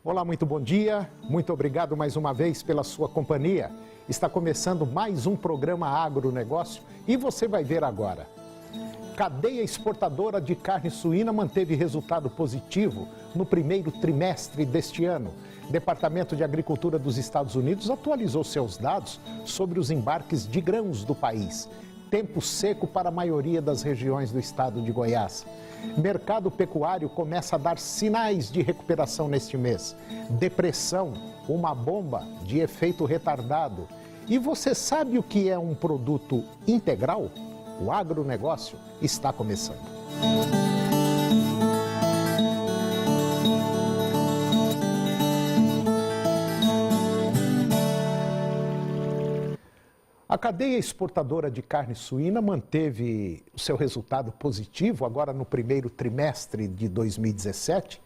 Olá, muito bom dia. Muito obrigado mais uma vez pela sua companhia. Está começando mais um programa Agronegócio e você vai ver agora. Cadeia exportadora de carne suína manteve resultado positivo no primeiro trimestre deste ano. Departamento de Agricultura dos Estados Unidos atualizou seus dados sobre os embarques de grãos do país. Tempo seco para a maioria das regiões do estado de Goiás. Mercado pecuário começa a dar sinais de recuperação neste mês. Depressão, uma bomba de efeito retardado. E você sabe o que é um produto integral? O agronegócio está começando. A cadeia exportadora de carne suína manteve o seu resultado positivo agora no primeiro trimestre de 2017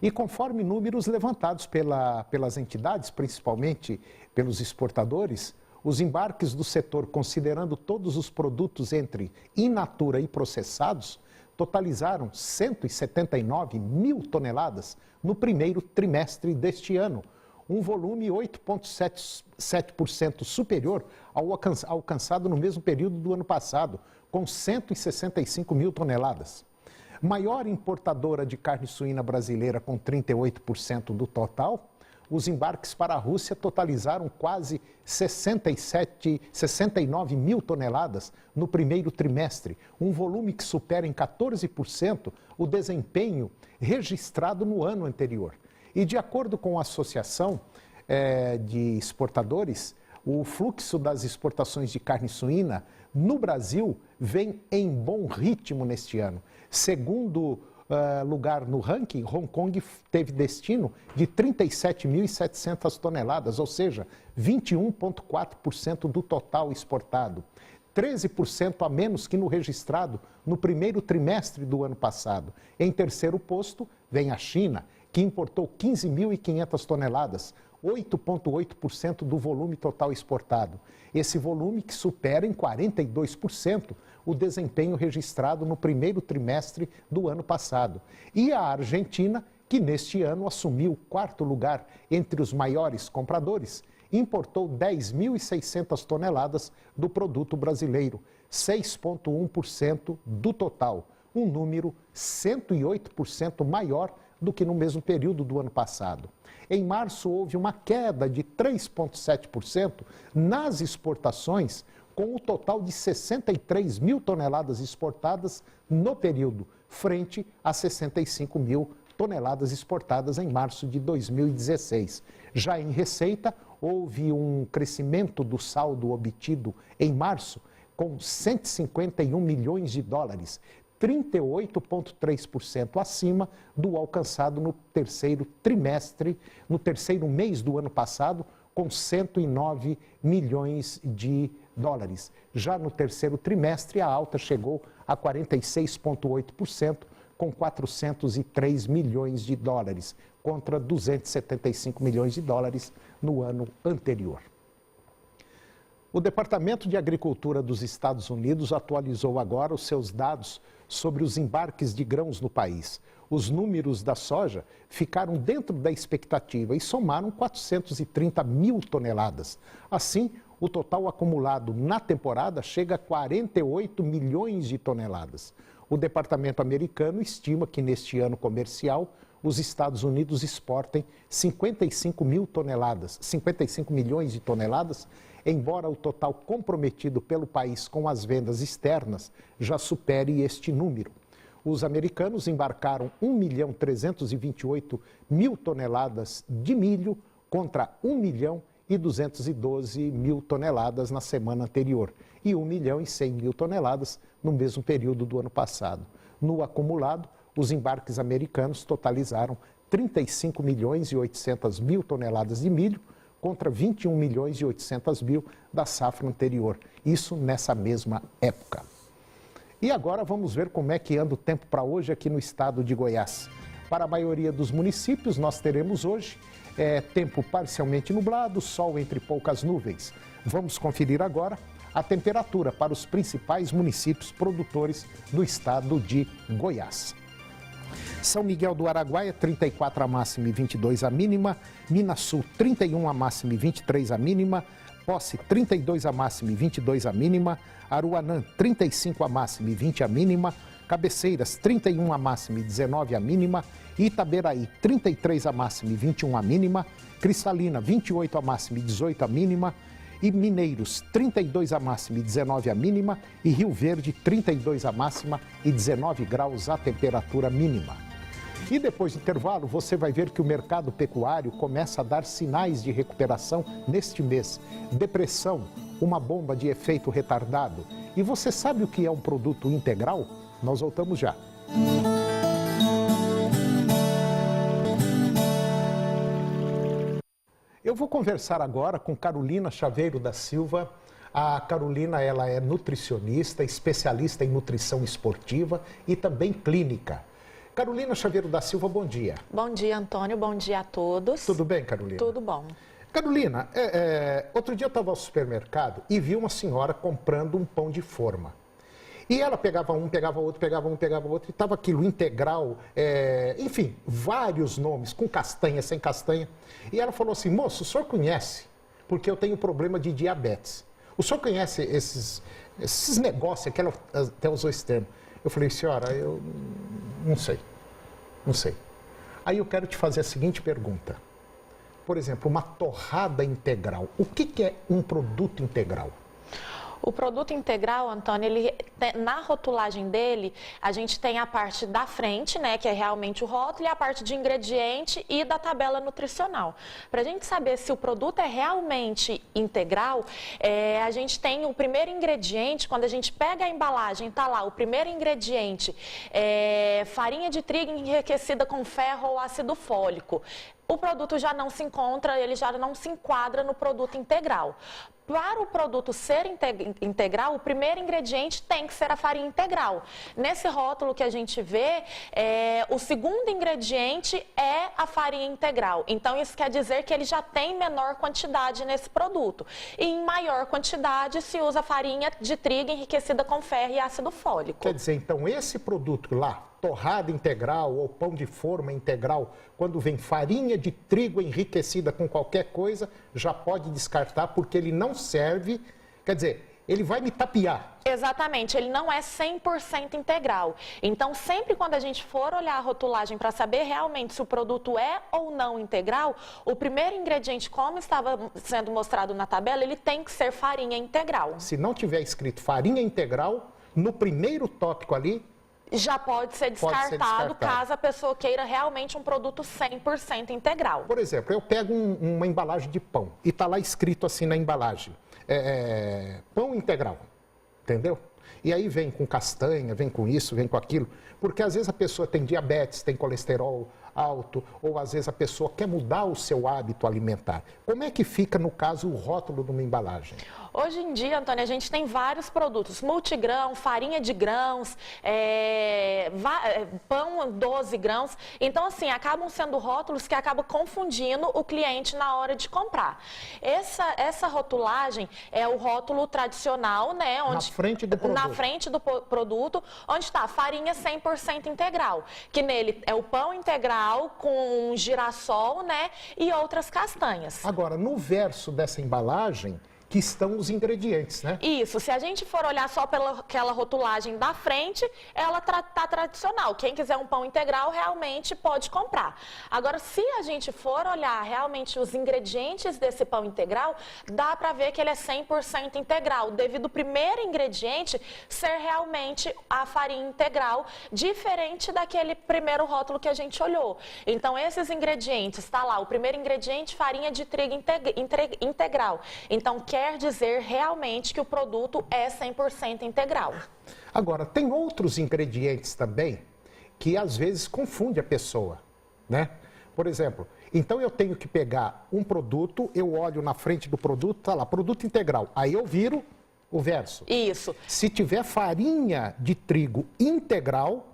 e conforme números levantados pelas entidades, principalmente pelos exportadores, os embarques do setor, considerando todos os produtos entre in natura e processados, totalizaram 179 mil toneladas no primeiro trimestre deste ano, um volume 8,7% superior ao alcançado no mesmo período do ano passado, com 165 mil toneladas. Maior importadora de carne suína brasileira, com 38% do total, os embarques para a Rússia totalizaram quase 69 mil toneladas no primeiro trimestre, um volume que supera em 14% o desempenho registrado no ano anterior. E de acordo com a Associação de Exportadores, o fluxo das exportações de carne suína no Brasil vem em bom ritmo neste ano. Segundo lugar no ranking, Hong Kong teve destino de 37.700 toneladas, ou seja, 21,4% do total exportado. 13% a menos que no registrado no primeiro trimestre do ano passado. Em terceiro posto vem a China, que importou 15.500 toneladas, 8,8% do volume total exportado. Esse volume que supera em 42% o desempenho registrado no primeiro trimestre do ano passado. E a Argentina, que neste ano assumiu o quarto lugar entre os maiores compradores, importou 10.600 toneladas do produto brasileiro, 6,1% do total, um número 108% maior do que no mesmo período do ano passado. Em março, houve uma queda de 3,7% nas exportações, com um total de 63 mil toneladas exportadas no período, frente a 65 mil toneladas exportadas em março de 2016. Já em receita, houve um crescimento do saldo obtido em março, com 151 milhões de dólares, 38,3% acima do alcançado no terceiro trimestre, no terceiro mês do ano passado, com 109 milhões de dólares. Já no terceiro trimestre, a alta chegou a 46,8%, com 403 milhões de dólares, contra 275 milhões de dólares no ano anterior. O Departamento de Agricultura dos Estados Unidos atualizou agora os seus dados sobre os embarques de grãos no país. Os números da soja ficaram dentro da expectativa e somaram 430 mil toneladas. Assim, o total acumulado na temporada chega a 48 milhões de toneladas. O departamento americano estima que neste ano comercial, os Estados Unidos exportem 55 milhões de toneladas, embora o total comprometido pelo país com as vendas externas já supere este número. Os americanos embarcaram 1.328.000 toneladas de milho contra 1.212.000 toneladas na semana anterior e 1.100.000 toneladas no mesmo período do ano passado. No acumulado, os embarques americanos totalizaram 35.800.000 toneladas de milho contra 21.800.000 da safra anterior, isso nessa mesma época. E agora vamos ver como é que anda o tempo para hoje aqui no estado de Goiás. Para a maioria dos municípios, nós teremos hoje tempo parcialmente nublado, sol entre poucas nuvens. Vamos conferir agora a temperatura para os principais municípios produtores do estado de Goiás. São Miguel do Araguaia, 34 a máxima e 22 a mínima. Minas Sul, 31 a máxima e 23 a mínima. Posse, 32 a máxima e 22 a mínima. Aruanã, 35 a máxima e 20 a mínima. Cabeceiras, 31 a máxima e 19 a mínima. Itaberaí, 33 a máxima e 21 a mínima. Cristalina, 28 a máxima e 18 a mínima. E Mineiros, 32 a máxima e 19 a mínima. E Rio Verde, 32 a máxima e 19 graus a temperatura mínima. E depois do intervalo, você vai ver que o mercado pecuário começa a dar sinais de recuperação neste mês. Depressão, uma bomba de efeito retardado. E você sabe o que é um produto integral? Nós voltamos já. Eu vou conversar agora com Carolina Chaveiro da Silva. A Carolina, ela é nutricionista, especialista em nutrição esportiva e também clínica. Carolina Chaveiro da Silva, bom dia. Bom dia, Antônio. Bom dia a todos. Tudo bem, Carolina? Tudo bom. Carolina, outro dia eu estava ao supermercado e vi uma senhora comprando um pão de forma. E ela pegava um, pegava outro, pegava um, pegava outro, e estava aquilo integral, enfim, vários nomes, com castanha, sem castanha. E ela falou assim, moço, o senhor conhece? Porque eu tenho problema de diabetes. O senhor conhece esses negócios que ela até usou esse termo? Eu falei, senhora, eu não sei, não sei. Aí eu quero te fazer a seguinte pergunta. Por exemplo, uma torrada integral. O que é um produto integral? O produto integral, Antônio, na rotulagem dele, a gente tem a parte da frente, né, que é realmente o rótulo, e a parte de ingrediente e da tabela nutricional. Para a gente saber se o produto é realmente integral, a gente tem o primeiro ingrediente, quando a gente pega a embalagem, tá lá, o primeiro ingrediente é farinha de trigo enriquecida com ferro ou ácido fólico. O produto já não se encontra, ele já não se enquadra no produto integral. Para o produto ser integral, o primeiro ingrediente tem que ser a farinha integral. Nesse rótulo que a gente vê, o segundo ingrediente é a farinha integral. Então, isso quer dizer que ele já tem menor quantidade nesse produto. E em maior quantidade se usa farinha de trigo enriquecida com ferro e ácido fólico. Quer dizer, então, esse produto lá, torrada integral ou pão de forma integral, quando vem farinha de trigo enriquecida com qualquer coisa, já pode descartar porque ele não serve, quer dizer, ele vai me tapear. Exatamente, ele não é 100% integral. Então, sempre quando a gente for olhar a rotulagem para saber realmente se o produto é ou não integral, o primeiro ingrediente, como estava sendo mostrado na tabela, ele tem que ser farinha integral. Se não tiver escrito farinha integral, no primeiro tópico ali, já pode ser descartado caso a pessoa queira realmente um produto 100% integral. Por exemplo, eu pego uma embalagem de pão e está lá escrito assim na embalagem, pão integral, entendeu? E aí vem com castanha, vem com isso, vem com aquilo, porque às vezes a pessoa tem diabetes, tem colesterol alto, ou às vezes a pessoa quer mudar o seu hábito alimentar. Como é que fica, no caso, o rótulo de uma embalagem? Hoje em dia, Antônio, a gente tem vários produtos, multigrão, farinha de grãos, pão 12 grãos. Então, assim, acabam sendo rótulos que acabam confundindo o cliente na hora de comprar. Essa rotulagem é o rótulo tradicional, né? Onde, na frente do produto. Na frente do produto, onde está farinha 100% integral, que nele é o pão integral com girassol, né? E outras castanhas. Agora, no verso dessa embalagem, que estão os ingredientes, né? Isso, se a gente for olhar só pela aquela rotulagem da frente, ela tá tradicional. Quem quiser um pão integral realmente pode comprar. Agora, se a gente for olhar realmente os ingredientes desse pão integral, dá para ver que ele é 100% integral, devido ao primeiro ingrediente ser realmente a farinha integral, diferente daquele primeiro rótulo que a gente olhou. Então, esses ingredientes, tá lá, o primeiro ingrediente, farinha de trigo integral. Então, quer dizer realmente que o produto é 100% integral. Agora, tem outros ingredientes também que às vezes confunde a pessoa, né? Por exemplo, então eu tenho que pegar um produto, eu olho na frente do produto, tá lá, produto integral. Aí eu viro o verso. Isso. Se tiver farinha de trigo integral,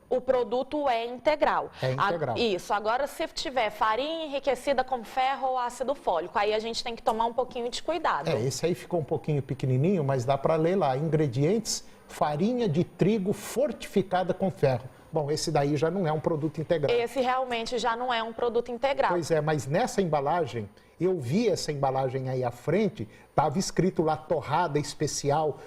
o produto é integral. É integral. Isso. Agora, se tiver farinha enriquecida com ferro ou ácido fólico, aí a gente tem que tomar um pouquinho de cuidado. Esse aí ficou um pouquinho pequenininho, mas dá para ler lá. Ingredientes, farinha de trigo fortificada com ferro. Bom, esse daí já não é um produto integral. Esse realmente já não é um produto integral. Pois é, mas nessa embalagem, eu vi essa embalagem aí à frente, estava escrito lá torrada especial,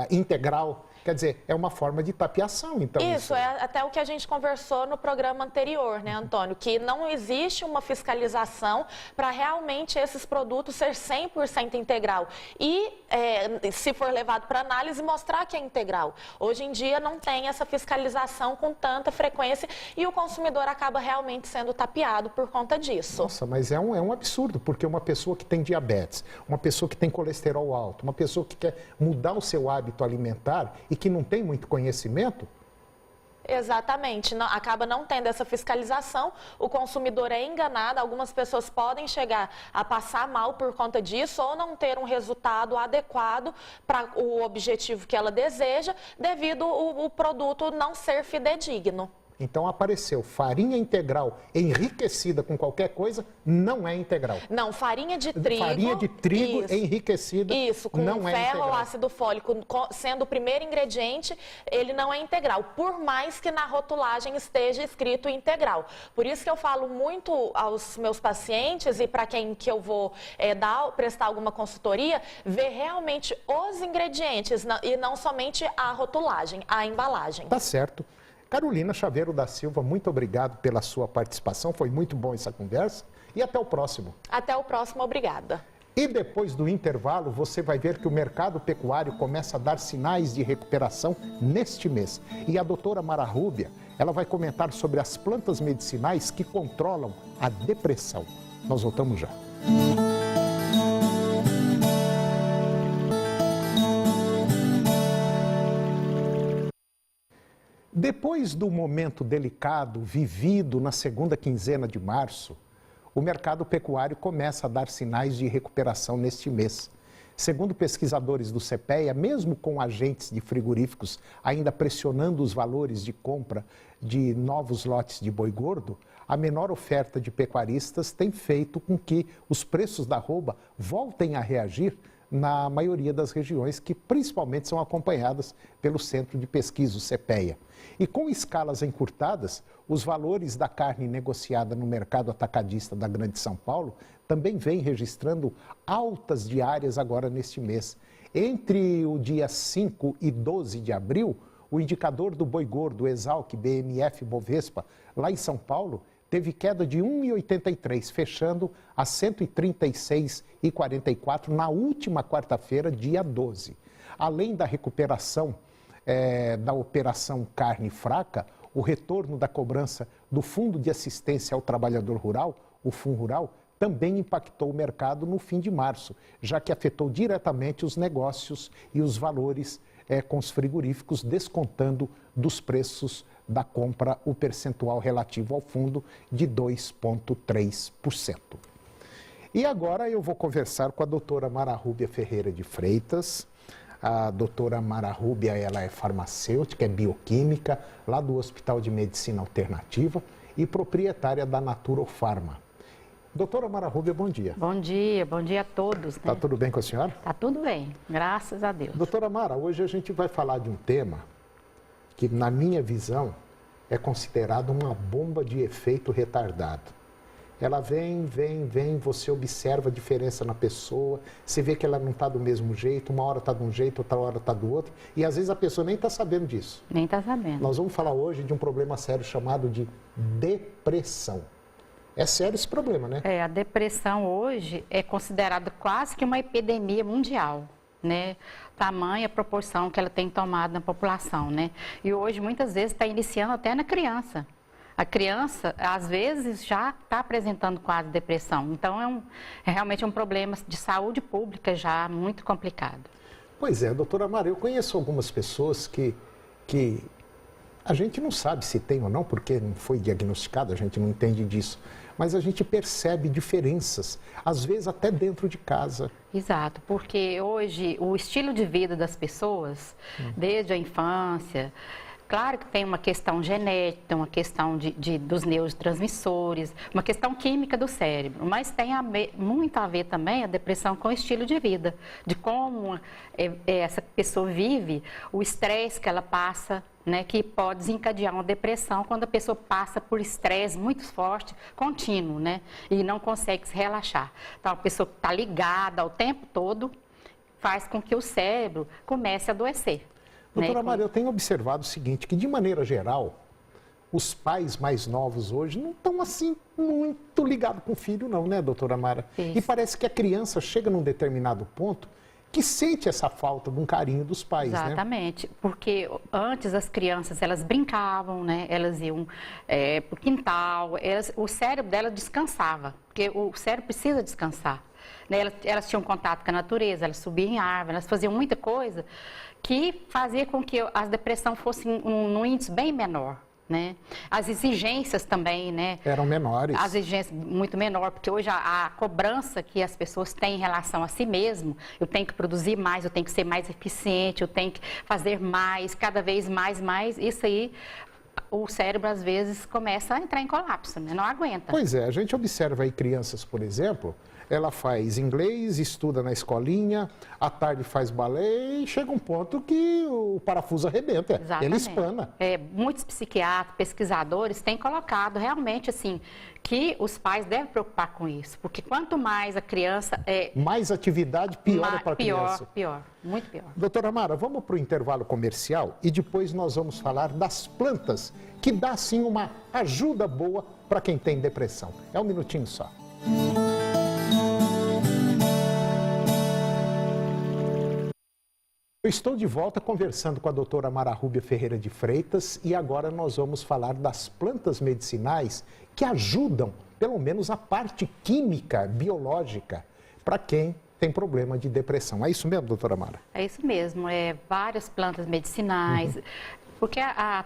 integral. Quer dizer, é uma forma de tapeação, então. Isso é até o que a gente conversou no programa anterior, né, Antônio? Que não existe uma fiscalização para realmente esses produtos ser 100% integral. E, se for levado para análise, mostrar que é integral. Hoje em dia não tem essa fiscalização com tanta frequência e o consumidor acaba realmente sendo tapeado por conta disso. Nossa, mas é um absurdo, porque uma pessoa que tem diabetes, uma pessoa que tem colesterol alto, uma pessoa que quer mudar o seu hábito alimentar e que não tem muito conhecimento? Exatamente, acaba não tendo essa fiscalização, o consumidor é enganado, algumas pessoas podem chegar a passar mal por conta disso ou não ter um resultado adequado para o objetivo que ela deseja, devido o produto não ser fidedigno. Então apareceu farinha integral enriquecida com qualquer coisa, não é integral. Não, farinha de trigo. Farinha de trigo isso, enriquecida isso, com não é ferro integral. ou ácido fólico sendo o primeiro ingrediente, ele não é integral, por mais que na rotulagem esteja escrito integral. Por isso que eu falo muito aos meus pacientes e para quem que eu vou prestar alguma consultoria, ver realmente os ingredientes e não somente a rotulagem, a embalagem. Tá certo. Carolina Chaveiro da Silva, muito obrigado pela sua participação, foi muito bom essa conversa e até o próximo. Até o próximo, obrigada. E depois do intervalo, você vai ver que o mercado pecuário começa a dar sinais de recuperação neste mês. E a doutora Mara Rúbia, ela vai comentar sobre as plantas medicinais que controlam a depressão. Nós voltamos já. Depois do momento delicado vivido na segunda quinzena de março, o mercado pecuário começa a dar sinais de recuperação neste mês. Segundo pesquisadores do CPEA, mesmo com agentes de frigoríficos ainda pressionando os valores de compra de novos lotes de boi gordo, a menor oferta de pecuaristas tem feito com que os preços da arroba voltem a reagir na maioria das regiões que principalmente são acompanhadas pelo Centro de Pesquisa, o CPEA. E com escalas encurtadas, os valores da carne negociada no mercado atacadista da Grande São Paulo também vêm registrando altas diárias agora neste mês. Entre o dia 5 e 12 de abril, o indicador do boi gordo, Exalc BMF Bovespa, lá em São Paulo, teve queda de 1,83, fechando a 136,44 na última quarta-feira, dia 12. Além da recuperação da operação carne fraca, o retorno da cobrança do Fundo de Assistência ao Trabalhador Rural, o FUNRural, também impactou o mercado no fim de março, já que afetou diretamente os negócios e os valores com os frigoríficos, descontando dos preços da compra o percentual relativo ao fundo de 2,3%. E agora eu vou conversar com a doutora Mara Rúbia Ferreira de Freitas. A doutora Mara Rúbia, ela é farmacêutica, é bioquímica, lá do Hospital de Medicina Alternativa e proprietária da Naturofarma. Doutora Mara Rúbia, bom dia. Bom dia a todos. Né? Tá tudo bem com a senhora? Tá tudo bem, graças a Deus. Doutora Mara, hoje a gente vai falar de um tema que, na minha visão, é considerado uma bomba de efeito retardado. Ela vem, você observa a diferença na pessoa, você vê que ela não está do mesmo jeito, uma hora está de um jeito, outra hora está do outro, e às vezes a pessoa nem está sabendo disso. Nem está sabendo. Nós vamos falar hoje de um problema sério chamado de depressão. É sério esse problema, né? A depressão hoje é considerada quase que uma epidemia mundial, né? Tamanha proporção que ela tem tomado na população, né? E hoje, muitas vezes, está iniciando até na criança. A criança, às vezes, já está apresentando quase depressão. Então, é realmente um problema de saúde pública já muito complicado. Pois é, doutora Mara, eu conheço algumas pessoas que a gente não sabe se tem ou não, porque não foi diagnosticado, a gente não entende disso. Mas a gente percebe diferenças, às vezes até dentro de casa. Exato, porque hoje o estilo de vida das pessoas, desde a infância, Claro que tem uma questão genética, uma questão dos neurotransmissores, uma questão química do cérebro, mas tem muito a ver também a depressão com o estilo de vida, de como essa pessoa vive, o estresse que ela passa, né, que pode desencadear uma depressão quando a pessoa passa por estresse muito forte, contínuo, né, e não consegue se relaxar. Então, a pessoa que está ligada o tempo todo faz com que o cérebro comece a adoecer. Doutora Maria, eu tenho observado o seguinte, que de maneira geral, os pais mais novos hoje não estão assim muito ligados com o filho não, né, doutora Mara? Isso. E parece que a criança chega num determinado ponto que sente essa falta de um carinho dos pais, né? Exatamente, porque antes as crianças, elas brincavam, né? Elas iam para o quintal, o cérebro delas descansava, porque o cérebro precisa descansar. Né? Elas tinham contato com a natureza, elas subiam em árvore, elas faziam muita coisa que fazia com que as depressões fossem num índice bem menor. Né? As exigências também, né? Eram menores. As exigências muito menor, porque hoje a cobrança que as pessoas têm em relação a si mesmo, eu tenho que produzir mais, eu tenho que ser mais eficiente, eu tenho que fazer mais, cada vez mais, isso aí, o cérebro às vezes começa a entrar em colapso, né? Não aguenta. Pois é, a gente observa aí crianças, por exemplo, ela faz inglês, estuda na escolinha, à tarde faz balé e chega um ponto que o parafuso arrebenta, Exatamente. ele espana. Muitos psiquiatras, pesquisadores têm colocado realmente assim, que os pais devem preocupar com isso, porque quanto mais a criança mais atividade, pior é para a criança. Pior, muito pior. Doutora Mara, vamos para o intervalo comercial e depois nós vamos falar das plantas que dá sim uma ajuda boa para quem tem depressão. É um minutinho só. Eu estou de volta conversando com a doutora Mara Rúbia Ferreira de Freitas e agora nós vamos falar das plantas medicinais que ajudam, pelo menos a parte química, biológica, para quem tem problema de depressão. É isso mesmo, doutora Mara? É isso mesmo, várias plantas medicinais, porque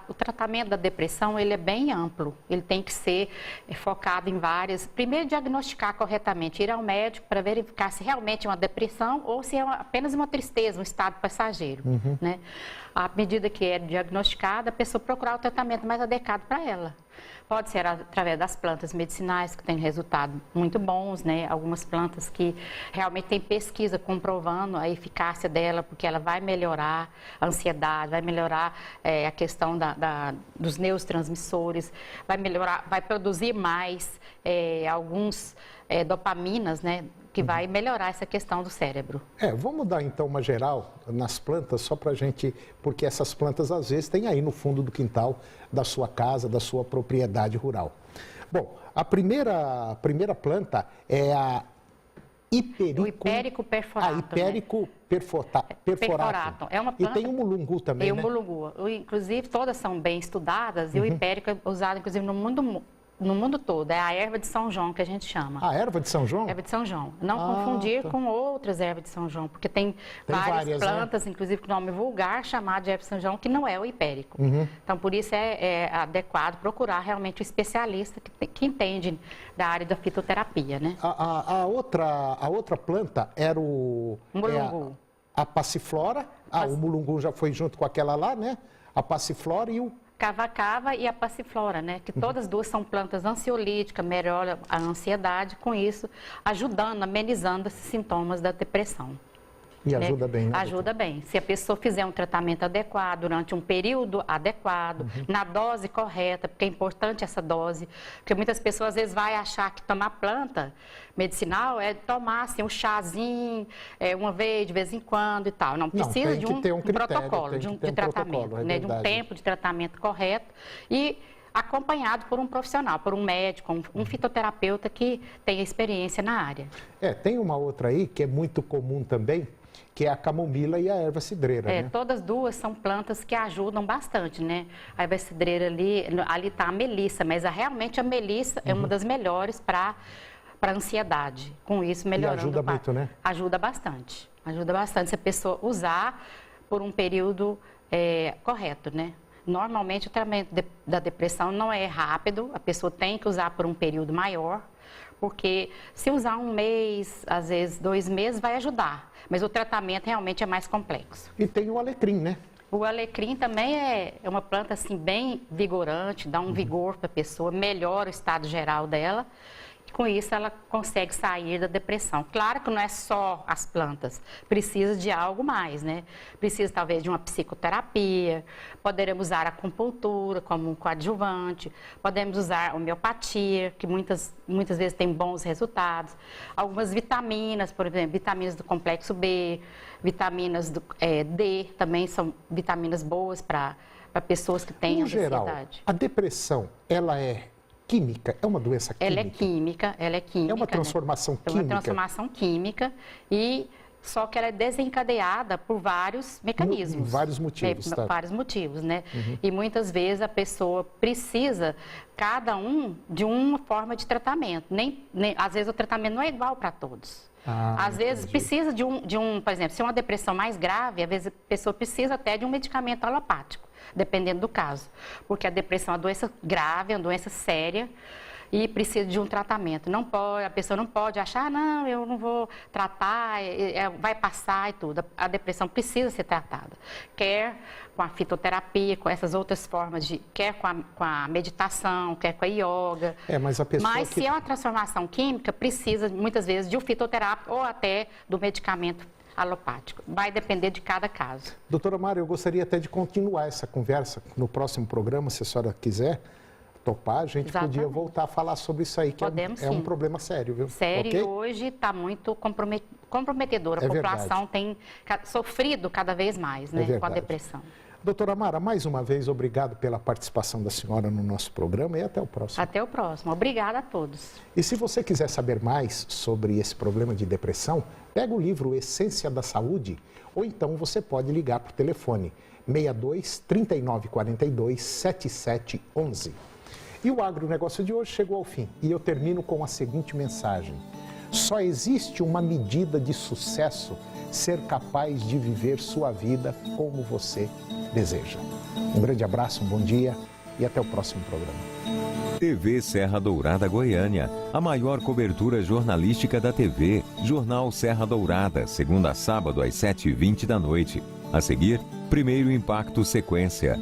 o tratamento da depressão ele é bem amplo, ele tem que ser focado em várias, primeiro diagnosticar corretamente, ir ao médico para verificar se realmente é uma depressão ou se é apenas uma tristeza, um estado passageiro, né? À medida que é diagnosticada, a pessoa procurar o tratamento mais adequado para ela. Pode ser através das plantas medicinais, que têm resultados muito bons, né? Algumas plantas que realmente tem pesquisa comprovando a eficácia dela, porque ela vai melhorar a ansiedade, vai melhorar a questão dos neurotransmissores, vai produzir mais alguns dopaminas, né? Que vai melhorar essa questão do cérebro. Vamos dar então uma geral nas plantas, só para a gente, porque essas plantas às vezes tem aí no fundo do quintal da sua casa, da sua propriedade rural. Bom, a primeira planta é a Hiperico... O Hiperico perforatum. Hiperico perforatum. É uma planta... E tem o mulungu também, né? E o mulungu. Inclusive, todas são bem estudadas e o Hiperico é usado, inclusive, no mundo todo, é a erva de São João que a gente chama. A erva de São João? Erva de São João. Não confundir com outras ervas de São João, porque tem várias plantas, né? Inclusive com nome vulgar, chamado de erva de São João, que não é o hipérico. Então, por isso é adequado procurar realmente um especialista que entende da área da fitoterapia, né? A outra planta era o... Mulungu. A passiflora. O mulungu já foi junto com aquela lá, né? A passiflora e o... Cava-cava e a passiflora, né? Que todas duas são plantas ansiolíticas, melhora a ansiedade, com isso ajudando, amenizando esses sintomas da depressão. E ajuda bem, né? Ajuda bem. Se a pessoa fizer um tratamento adequado, durante um período adequado, na dose correta, porque é importante essa dose, porque muitas pessoas às vezes vão achar que tomar planta medicinal é tomar assim, um chazinho uma vez, de vez em quando e tal. Não, precisa de um protocolo, de tratamento, né? De um tempo de tratamento correto e acompanhado por um profissional, por um médico, um fitoterapeuta que tenha experiência na área. Tem uma outra aí que é muito comum também, que é a camomila e a erva cidreira, né? Todas duas são plantas que ajudam bastante, né? A erva cidreira ali está a melissa, mas realmente a melissa é uma das melhores para ansiedade. Com isso, melhorando. E ajuda muito, né? Ajuda bastante. Ajuda bastante se a pessoa usar por um período correto, né? Normalmente o tratamento da depressão não é rápido, a pessoa tem que usar por um período maior, porque se usar um mês, às vezes 2 meses, vai ajudar. Mas o tratamento realmente é mais complexo. E tem o alecrim, né? O alecrim também é uma planta assim bem vigorante, dá um vigor para a pessoa, melhora o estado geral dela. Com isso, ela consegue sair da depressão. Claro que não é só as plantas, precisa de algo mais, né? Precisa talvez de uma psicoterapia, poderemos usar a acupuntura como um coadjuvante, podemos usar a homeopatia, que muitas vezes tem bons resultados. Algumas vitaminas, por exemplo, vitaminas do complexo B, vitaminas do D, também são vitaminas boas para pessoas que têm ansiedade. No geral, a depressão, ela é química? É uma doença química? Ela é química. É uma transformação química? É uma transformação química só que ela é desencadeada por vários mecanismos. Vários motivos, tá? Vários motivos, né? E muitas vezes a pessoa precisa, cada um, de uma forma de tratamento. Às vezes o tratamento não é igual para todos. Às vezes precisa de um, por exemplo, se é uma depressão mais grave, às vezes a pessoa precisa até de um medicamento alopático, dependendo do caso. Porque a depressão é uma doença grave, é uma doença séria e precisa de um tratamento. A pessoa não pode achar, não, eu não vou tratar, vai passar e tudo. A depressão precisa ser tratada. Quer com a fitoterapia, com essas outras formas quer com a meditação, quer com a yoga. Mas se é uma transformação química, precisa muitas vezes de um fitoterápico ou até do medicamento alopático. Vai depender de cada caso. Doutora Mara, eu gostaria até de continuar essa conversa no próximo programa, se a senhora quiser topar, a gente podia voltar a falar sobre isso aí, que é um problema sério, viu? Sério, okay? E hoje está muito comprometedor. A população tem sofrido cada vez mais, né, com a depressão. Doutora Mara, mais uma vez, obrigado pela participação da senhora no nosso programa e até o próximo. Até o próximo. Obrigada a todos. E se você quiser saber mais sobre esse problema de depressão, pega o livro Essência da Saúde ou então você pode ligar para o telefone 62 3942 7711. E o agronegócio de hoje chegou ao fim e eu termino com a seguinte mensagem. Só existe uma medida de sucesso: ser capaz de viver sua vida como você deseja. Um grande abraço, um bom dia e até o próximo programa. TV Serra Dourada Goiânia, a maior cobertura jornalística da TV. Jornal Serra Dourada, segunda a sábado às 7h20 da noite. A seguir, Primeiro Impacto Sequência.